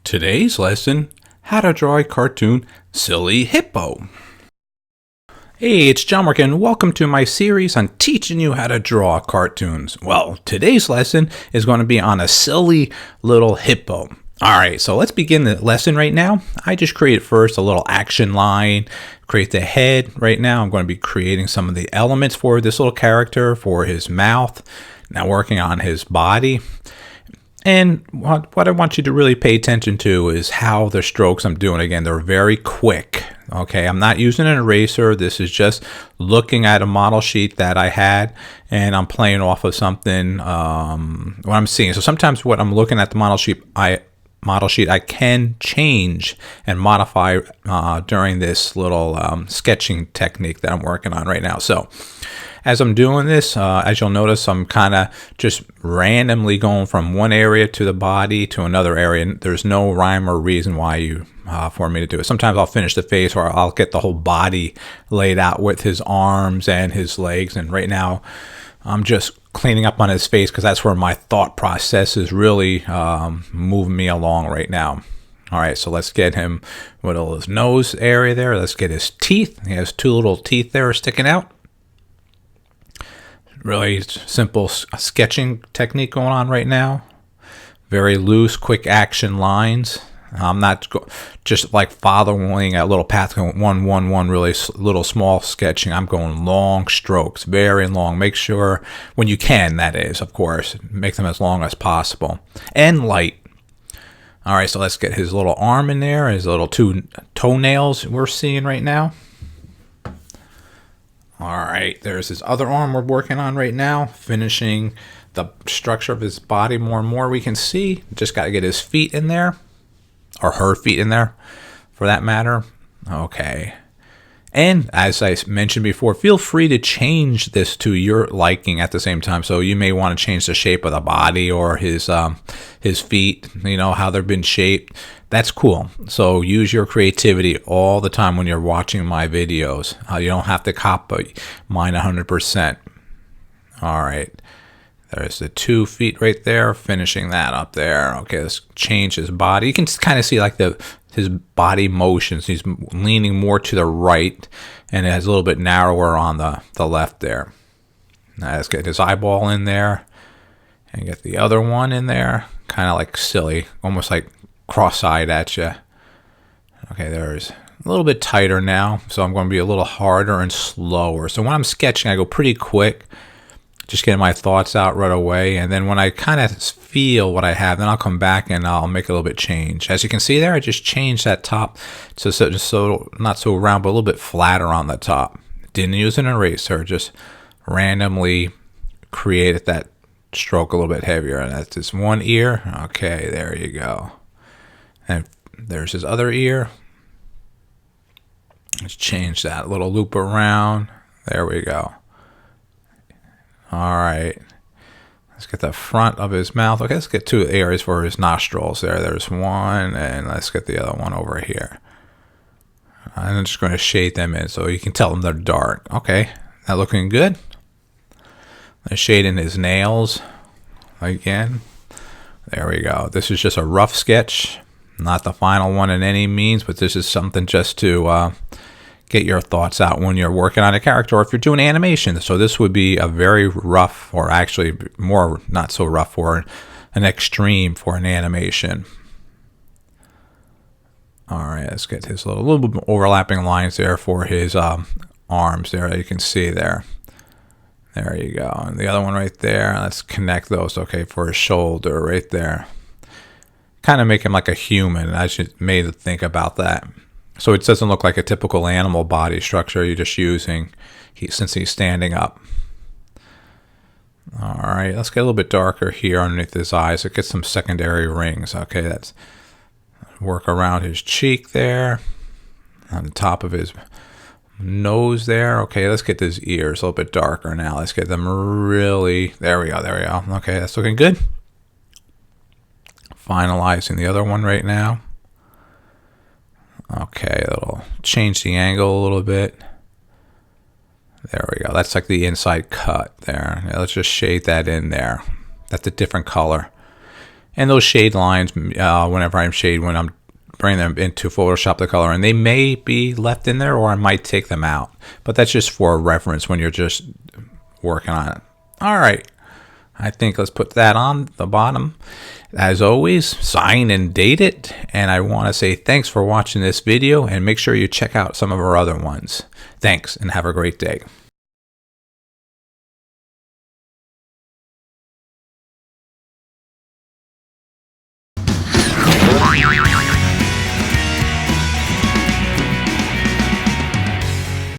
Today's lesson, how to draw a cartoon silly hippo. Hey, it's John-Marc and welcome to my series on teaching you how to draw cartoons. Well, today's lesson is going to be on a silly little hippo. Alright, so let's begin the lesson right now. I just created first a little action line, create the head. Right now I'm going to be creating some of the elements for this little character, for his mouth, now working on his body. And what I want you to really pay attention to is how the strokes I'm doing. Again, they're very quick. Okay, I'm not using an eraser. This is just looking at a model sheet that I had, and I'm playing off of something, what I'm seeing. So sometimes what I'm looking at the model sheet, I can change and modify during this little sketching technique that I'm working on right now. So as I'm doing this, as you'll notice, I'm kind of just randomly going from one area to the body to another area. And there's no rhyme or reason why for me to do it. Sometimes I'll finish the face, or I'll get the whole body laid out with his arms and his legs. And right now, I'm just cleaning up on his face because that's where my thought process is really moving me along right now. All right, so let's get him with all his nose area there. Let's get his teeth. He has two little teeth there sticking out. Really simple sketching technique going on right now. Very loose, quick action lines. I'm not just like following a little path, going one, really little small sketching. I'm going long strokes, very long. Make sure, when you can, that is, of course, make them as long as possible. And light. All right, so let's get his little arm in there, his little two toenails we're seeing right now. All right, there's his other arm we're working on right now, finishing the structure of his body more and more. We can see, just got to get his feet in there, or her feet in there, for that matter. Okay. And as I mentioned before, feel free to change this to your liking at the same time. So you may want to change the shape of the body or his feet, how they've been shaped. That's cool. So use your creativity all the time when you're watching my videos. You don't have to copy mine 100%. All right. There's the 2 feet right there, finishing that up there. Okay, let's change his body. You can kind of see like his body motions. He's leaning more to the right, and it has a little bit narrower on the left there. Now let's get his eyeball in there, and get the other one in there. Kind of like silly, almost like cross-eyed at you. Okay, there's a little bit tighter now, so I'm going to be a little harder and slower. So when I'm sketching, I go pretty quick, just getting my thoughts out right away, and then when I kind of feel what I have, then I'll come back and I'll make a little bit change. As you can see there, I just changed that top so not so round, but a little bit flatter on the top. Didn't use an eraser, just randomly created that stroke a little bit heavier. And that's his one ear. Okay, there you go. And there's his other ear. Let's change that little loop around. There we go. All right. Let's get the front of his mouth. Okay, let's get 2 areas for his nostrils there. There's one, and let's get the other one over here. I'm just going to shade them in so you can tell them they're dark. Okay, that looking good. Let's shade in his nails again. There we go. This is just a rough sketch. Not the final one in any means, but this is something just to get your thoughts out when you're working on a character, or if you're doing animation. So this would be a very rough, or actually more not so rough, for an extreme for an animation. All right, let's get his little bit overlapping lines there for his arms there. You can see there. There you go. And the other one right there, let's connect those. Okay, for his shoulder right there. Kind of make him like a human. I just made it think about that. So it doesn't look like a typical animal body structure you're just using since he's standing up. All right, let's get a little bit darker here underneath his eyes. It gets some secondary rings. Okay, that's work around his cheek there, on the top of his nose there. Okay, let's get his ears a little bit darker now. Let's get them really, there we go. Okay, that's looking good. Finalizing the other one right now. Okay, it'll change the angle a little bit. There we go. That's like the inside cut there. Now let's just shade that in there. That's a different color. And those shade lines, whenever I'm shade, when I'm bringing them into Photoshop the color, and they may be left in there or I might take them out. But that's just for reference when you're just working on it. All right. I think let's put that on the bottom. As always, sign and date it. And I want to say thanks for watching this video, and make sure you check out some of our other ones. Thanks, and have a great day.